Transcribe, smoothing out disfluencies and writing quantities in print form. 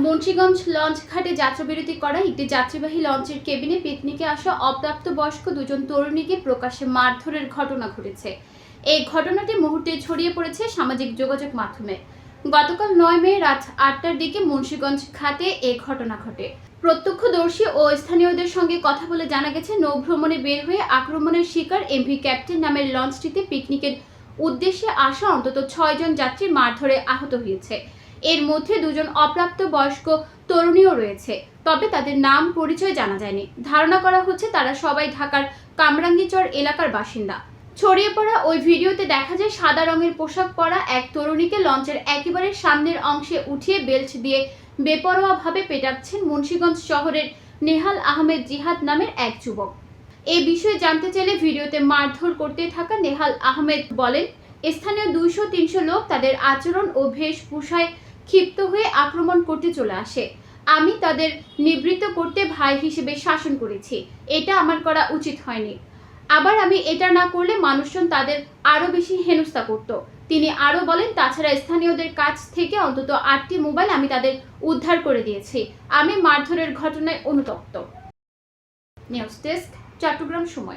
Munshiganj launch ঘাটে যাত্রাবিরতি করা একটি যাত্রীবাহী লঞ্চের কেবিনে পিকনিকে আসা অপ্রাপ্তবয়স্ক দুজন তরুণীকে প্রকাশ্যে মারধরের ঘটনা ঘটেছে। এই ঘটনাটি মুহূর্তে ছড়িয়ে পড়েছে সামাজিক যোগাযোগ মাধ্যমে। গতকাল 9 মে রাত 8টার দিকে মুন্সিগঞ্জ ঘাটে এই ঘটনা ঘটে। প্রত্যক্ষদর্শী ও স্থানীয়দের সঙ্গে কথা বলে জানা গেছে, নৌভ্রমণে বের হয়ে আক্রমণের শিকার এমভি ক্যাপ্টেন নামের লঞ্চটিতে পিকনিকের উদ্দেশ্যে আসা অন্তত 6 জন যাত্রী মারধরে আহত হয়েছে। এর মধ্যে দুজন অপ্রাপ্তবয়স্ক তরুণীও রয়েছে, তবে তাদের নাম পরিচয় জানা যায়নি। ধারণা করা হচ্ছে তারা সবাই ঢাকার কামরাঙ্গীচর এলাকার বাসিন্দা। ছড়িয়ে পড়া ওই ভিডিওতে দেখা যায় সাদা রঙের পোশাক পরা এক তরুণীকে লঞ্চের একেবারে সামনের অংশে উঠিয়ে বেল্ট দিয়ে বেপরোয়াভাবে পেটাচ্ছেন মুন্সিগঞ্জ শহরের নেহাল আহমেদ জিহাদ নামের এক যুবক। এই বিষয়ে জানতে চাইলে ভিডিওতে মারধর করতে থাকা নেহাল আহমেদ বলেন, স্থানীয় 200-300 লোক তাদের আচরণ ও বেশভূষায় ক্ষিপ্ত হয়ে আক্রমণ করতে চলে আসে। আমি তাদের নিবৃত্ত করতে ভাই হিসেবে শাসন করেছি। এটা আমার করা উচিত হয়নি। আবার আমি এটা না করলে মানুষজন তাদের আরো বেশি হেনস্থা করত। তিনি আরো বলেন, তাছাড়া স্থানীয়দের কাছ থেকে অন্তত 8টি মোবাইল আমি তাদের উদ্ধার করে দিয়েছি। আমি মারধরের ঘটনায় অনুতপ্ত। নিউজ ডেস্ক, চট্টগ্রাম সময়।